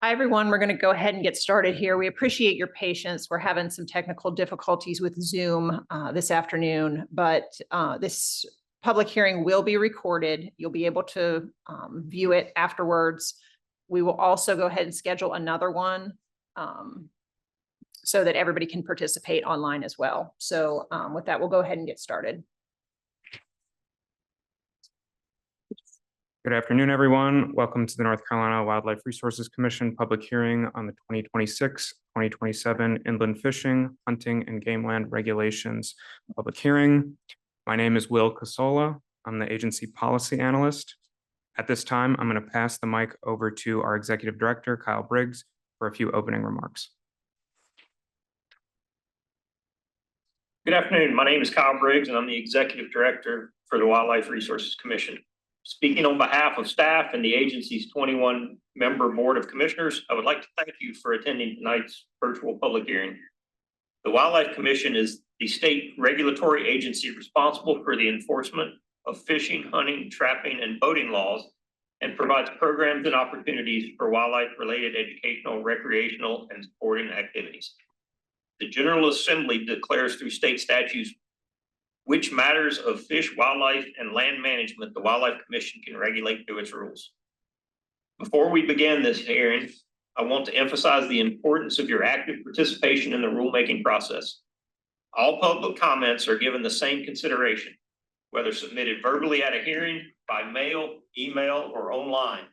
Hi, everyone. We're going to go ahead and get started here. We appreciate your patience. We're having some technical difficulties with Zoom this afternoon, but this public hearing will be recorded. You'll be able to view it afterwards. We will also go ahead and schedule another one so that everybody can participate online as well. So with that, we'll go ahead and get started. Good afternoon, everyone. Welcome to the North Carolina Wildlife Resources Commission public hearing on the 2026-2027 inland fishing, hunting, and gameland regulations public hearing. My name is Will Casola. I'm the agency policy analyst. At this time, I'm going to pass the mic over to our executive director, Kyle Briggs, for a few opening remarks. Good afternoon. My name is Kyle Briggs, and I'm the executive director for the Wildlife Resources Commission. Speaking on behalf of staff and the agency's 21-member board of commissioners, I would like to thank you for attending tonight's virtual public hearing. The Wildlife Commission is the state regulatory agency responsible for the enforcement of fishing, hunting, trapping, and boating laws, and provides programs and opportunities for wildlife-related educational, recreational, and sporting activities. The General Assembly declares through state statutes which matters of fish, wildlife, and land management the Wildlife Commission can regulate through its rules. Before we begin this hearing, I want to emphasize the importance of your active participation in the rulemaking process. All public comments are given the same consideration, whether submitted verbally at a hearing, by mail, email, or online.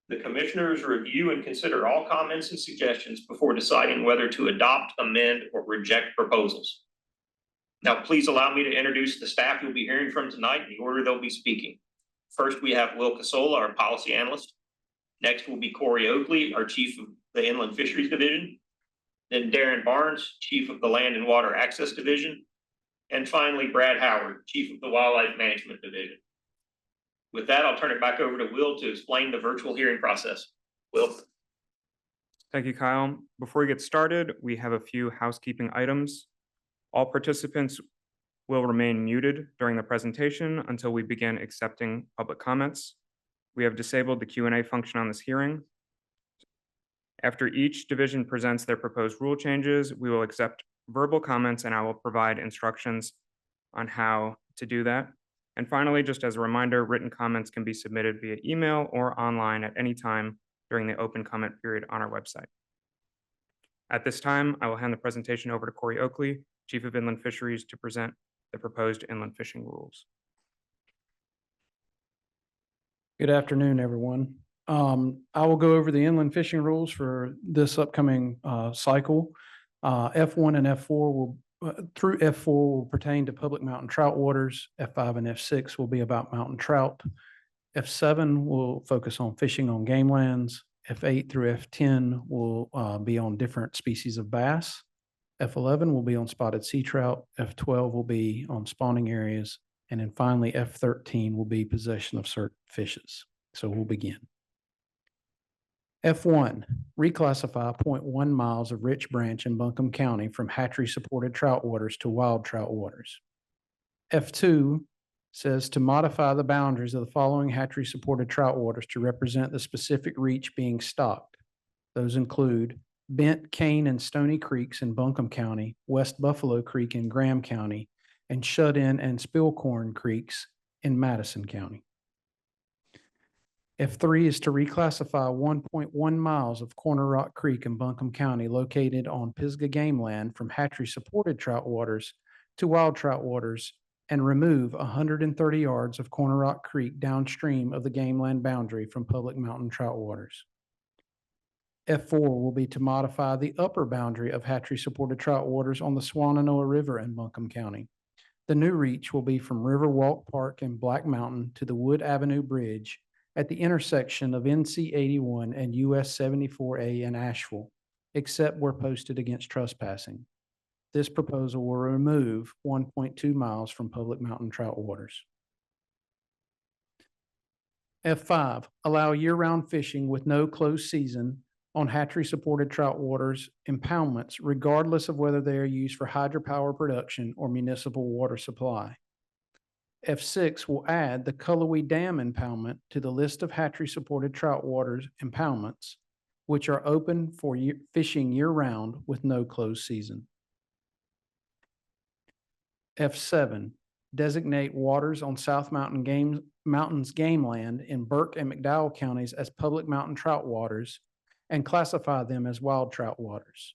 The commissioners review and consider all comments and suggestions before deciding whether to adopt, amend, or reject proposals. Now, please allow me to introduce the staff you'll be hearing from tonight in the order they'll be speaking. First, we have Will Casola, our policy analyst. Next will be Corey Oakley, our chief of the Inland Fisheries Division. Then Darren Barnes, chief of the Land and Water Access Division. And finally, Brad Howard, chief of the Wildlife Management Division. With that, I'll turn it back over to Will to explain the virtual hearing process. Will. Thank you, Kyle. Before we get started, we have a few housekeeping items. All participants will remain muted during the presentation until we begin accepting public comments. We have disabled the Q&A function on this hearing. After each division presents their proposed rule changes, we will accept verbal comments and I will provide instructions on how to do that. And finally, just as a reminder, written comments can be submitted via email or online at any time during the open comment period on our website. At this time, I will hand the presentation over to Corey Oakley, Chief of Inland Fisheries, to present the proposed inland fishing rules. Good afternoon, everyone. I will go over the inland fishing rules for this upcoming cycle. F1 and F4 will, through F4 will pertain to public mountain trout waters. F5 and F6 will be about mountain trout. F7 will focus on fishing on game lands. F8 through F10 will be on different species of bass. F11 will be on spotted sea trout, F12 will be on spawning areas, and then finally F13 will be possession of certain fishes. So we'll begin. F1, reclassify 0.1 miles of Rich Branch in Buncombe County from hatchery-supported trout waters to wild trout waters. F2 says to modify the boundaries of the following hatchery-supported trout waters to represent the specific reach being stocked. Those include Bent, Cane, and Stony Creeks in Buncombe County, West Buffalo Creek in Graham County, and Shut-in and Spillcorn Creeks in Madison County. F3 is to reclassify 1.1 miles of Corner Rock Creek in Buncombe County located on Pisgah Game Land from hatchery-supported trout waters to wild trout waters and remove 130 yards of Corner Rock Creek downstream of the game land boundary from public mountain trout waters. F4 will be to modify the upper boundary of hatchery-supported trout waters on the Swannanoa River in Buncombe County. The new reach will be from Riverwalk Park in Black Mountain to the Wood Avenue Bridge at the intersection of NC 81 and US 74A in Asheville, except where posted against trespassing. This proposal will remove 1.2 miles from public mountain trout waters. F5, allow year-round fishing with no closed season on hatchery-supported trout waters impoundments, regardless of whether they are used for hydropower production or municipal water supply. F6 will add the Cullowhee Dam impoundment to the list of hatchery-supported trout waters impoundments, which are open for fishing year-round with no closed season. F7, designate waters on South Mountains Game Land in Burke and McDowell counties as public mountain trout waters and classify them as wild trout waters.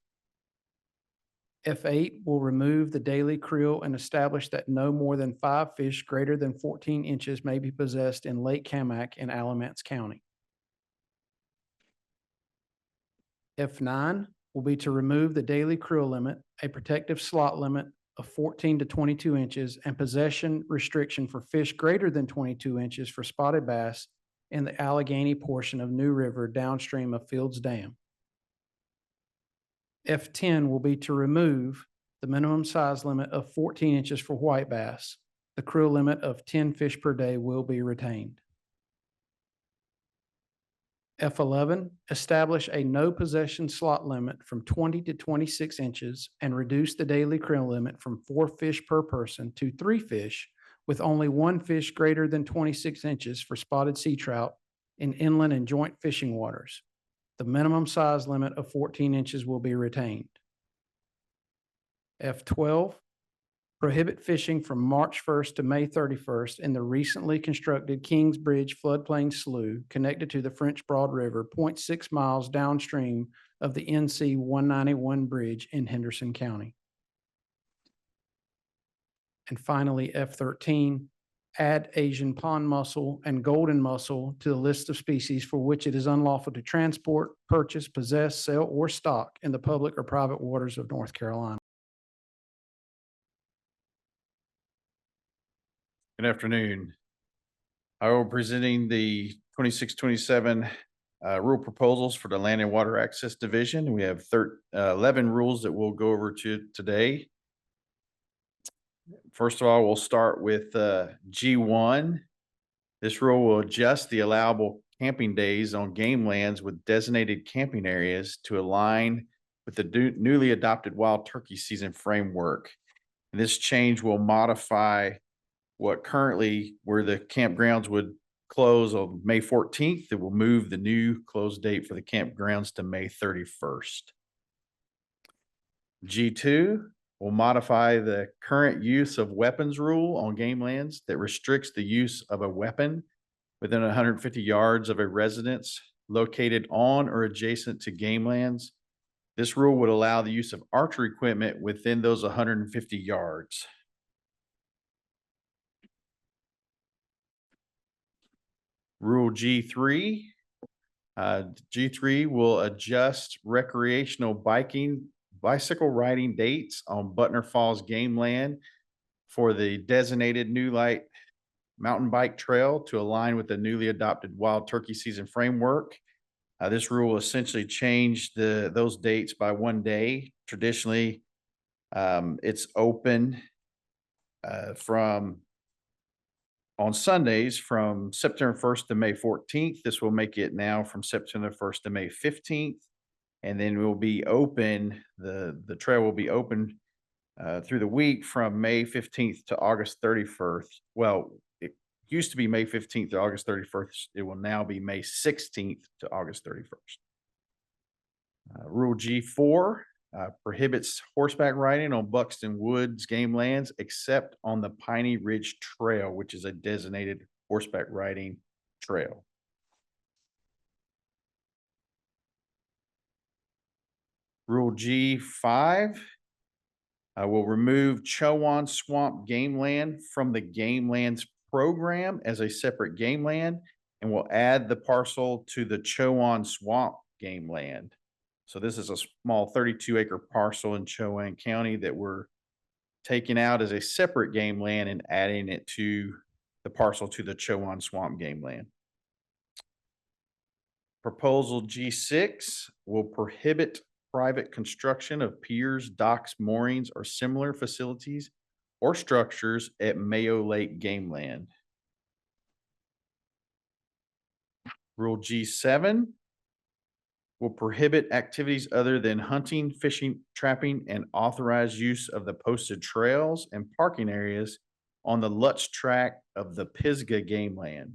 F8 will remove the daily creel and establish that no more than 5 fish greater than 14 inches may be possessed in Lake Camac in Alamance County. F9 will be to remove the daily creel limit, a protective slot limit of 14 to 22 inches, and possession restriction for fish greater than 22 inches for spotted bass in the Allegheny portion of New River downstream of Fields Dam. F10 will be to remove the minimum size limit of 14 inches for white bass. The creel limit of 10 fish per day will be retained. F11, establish a no possession slot limit from 20 to 26 inches and reduce the daily creel limit from 4 fish per person to 3 fish, with only 1 fish greater than 26 inches for spotted sea trout in inland and joint fishing waters. The minimum size limit of 14 inches will be retained. F12, prohibit fishing from March 1st to May 31st in the recently constructed Kings Bridge floodplain slough connected to the French Broad River 0.6 miles downstream of the NC 191 bridge in Henderson County. And finally, F13, add Asian pond mussel and golden mussel to the list of species for which it is unlawful to transport, purchase, possess, sell, or stock in the public or private waters of North Carolina. Good afternoon. I will be presenting the 26-27 rule proposals for the Land and Water Access Division. We have 11 rules that we'll go over today. First of all, we'll start with G1. This rule will adjust the allowable camping days on game lands with designated camping areas to align with the newly adopted wild turkey season framework. And this change will modify what currently where the campgrounds would close on May 14th. It will move the new close date for the campgrounds to May 31st. G2 will modify the current use of weapons rule on game lands that restricts the use of a weapon within 150 yards of a residence located on or adjacent to game lands. This rule would allow the use of archery equipment within those 150 yards. Rule G3. G3 will adjust recreational bicycle riding dates on Butner Falls game land for the designated New Light mountain bike trail to align with the newly adopted wild turkey season framework. This rule will essentially change those dates by 1 day. Traditionally, it's open on Sundays from September 1st to May 14th. This will make it now from September 1st to May 15th. And then we'll be open, the trail will be open through the week from May 15th to August 31st. Well, it used to be May 15th to August 31st. It will now be May 16th to August 31st. Rule G4 prohibits horseback riding on Buxton Woods game lands except on the Piney Ridge Trail, which is a designated horseback riding trail. Rule G5 will remove Chowan Swamp Game Land from the Game Lands program as a separate game land and will add the parcel to the Chowan Swamp Game Land. So this is a small 32-acre parcel in Chowan County that we're taking out as a separate game land and adding it to the parcel to the Chowan Swamp Game Land. Proposal G6 will prohibit private construction of piers, docks, moorings, or similar facilities or structures at Mayo Lake Game Land. Rule G7 will prohibit activities other than hunting, fishing, trapping, and authorized use of the posted trails and parking areas on the Lutz tract of the Pisgah Game Land,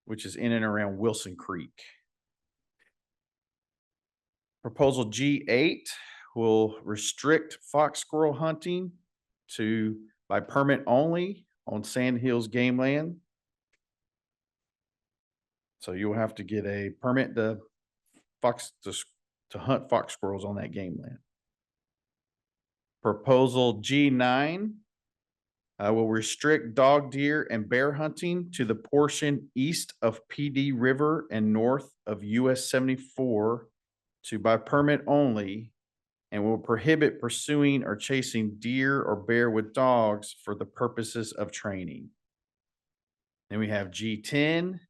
which is in and around Wilson Creek. Proposal G8 will restrict fox squirrel hunting by permit only on Sand Hills Game Land. So you'll have to get a permit to hunt fox squirrels on that game land. Proposal G9 will restrict dog, deer, and bear hunting to the portion east of PD River and north of US 74 by permit only, and will prohibit pursuing or chasing deer or bear with dogs for the purposes of training. Then we have G10,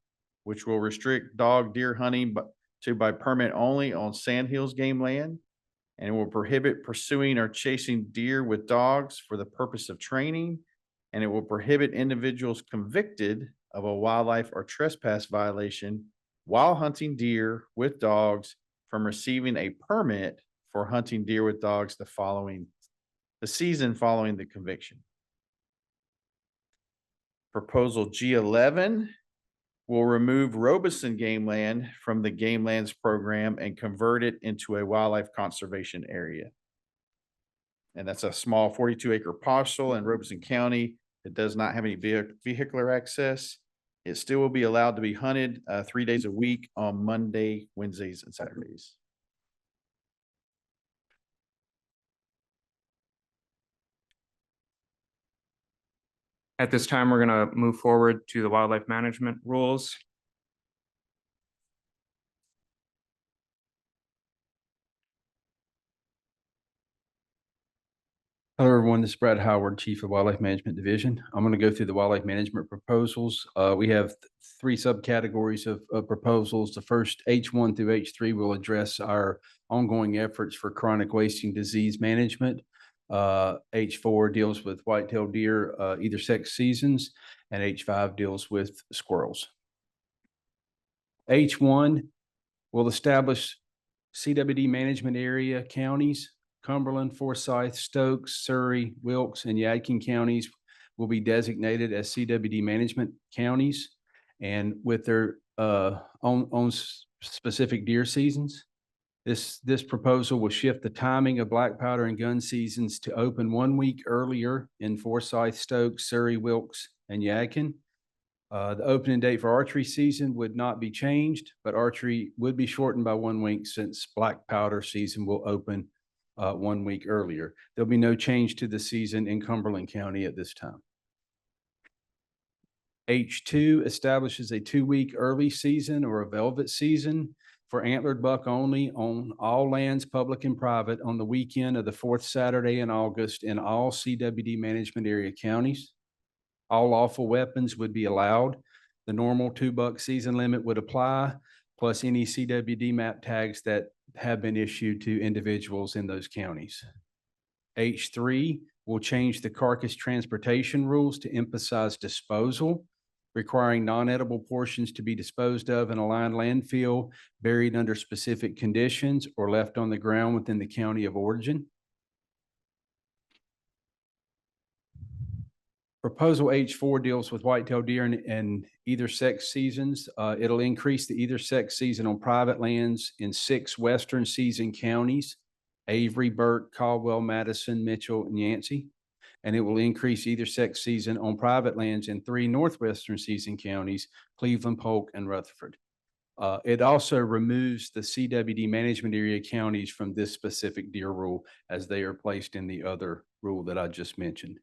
which will restrict dog, deer hunting by permit only on Sand Hills Game Land, and will prohibit pursuing or chasing deer with dogs for the purpose of training, and it will prohibit individuals convicted of a wildlife or trespass violation while hunting deer with dogs from receiving a permit for hunting deer with dogs the season following the conviction. Proposal G11 will remove Robeson Game Land from the Game Lands program and convert it into a wildlife conservation area. And that's a small 42-acre parcel in Robeson County that does not have any vehicular access. It still will be allowed to be hunted 3 days a week on Monday, Wednesdays, and Saturdays. At this time, we're going to move forward to the wildlife management rules. Hello, everyone. This is Brad Howard, Chief of Wildlife Management Division. I'm going to go through the wildlife management proposals. We have 3 subcategories of proposals. The first, H1 through H3, will address our ongoing efforts for chronic wasting disease management. H4 deals with white-tailed deer, either sex seasons, and H5 deals with squirrels. H1 will establish CWD management area counties. Cumberland, Forsyth, Stokes, Surrey, Wilkes, and Yadkin counties will be designated as CWD management counties and with their own specific deer seasons. This proposal will shift the timing of black powder and gun seasons to open 1 week earlier in Forsyth, Stokes, Surrey, Wilkes, and Yadkin. The opening date for archery season would not be changed, but archery would be shortened by 1 week since black powder season will open 1 week earlier. There'll be no change to the season in Cumberland County at this time. H2 establishes a 2-week early season or a velvet season for antlered buck only on all lands, public and private, on the weekend of the 4th Saturday in August in all CWD management area counties. All lawful weapons would be allowed. The normal 2-buck season limit would apply, plus any CWD map tags that have been issued to individuals in those counties. H3 will change the carcass transportation rules to emphasize disposal, requiring non-edible portions to be disposed of in a lined landfill, buried under specific conditions, or left on the ground within the county of origin. Proposal H4 deals with white-tailed deer in either sex seasons. It'll increase the either sex season on private lands in 6 western season counties: Avery, Burke, Caldwell, Madison, Mitchell, and Yancey. And it will increase either sex season on private lands in 3 northwestern season counties: Cleveland, Polk, and Rutherford. It also removes the CWD management area counties from this specific deer rule, as they are placed in the other rule that I just mentioned.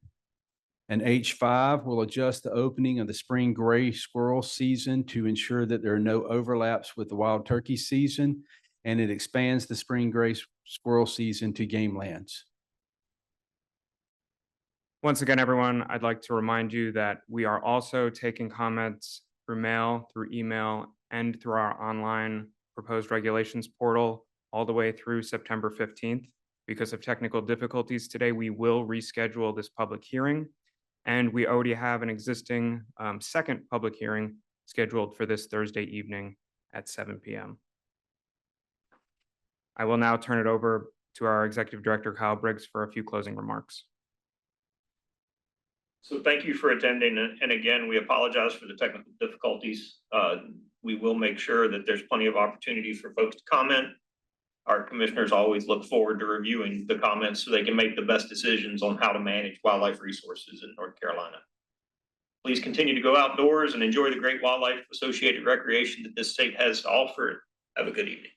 And H5 will adjust the opening of the spring gray squirrel season to ensure that there are no overlaps with the wild turkey season, and it expands the spring gray squirrel season to game lands. Once again, everyone, I'd like to remind you that we are also taking comments through mail, through email, and through our online proposed regulations portal all the way through September 15th. Because of technical difficulties today, we will reschedule this public hearing. And we already have an existing second public hearing scheduled for this Thursday evening at 7 p.m. I will now turn it over to our Executive Director, Kyle Briggs, for a few closing remarks. So thank you for attending. And again, we apologize for the technical difficulties. We will make sure that there's plenty of opportunity for folks to comment. Our commissioners always look forward to reviewing the comments so they can make the best decisions on how to manage wildlife resources in North Carolina. Please continue to go outdoors and enjoy the great wildlife associated recreation that this state has to offer. Have a good evening.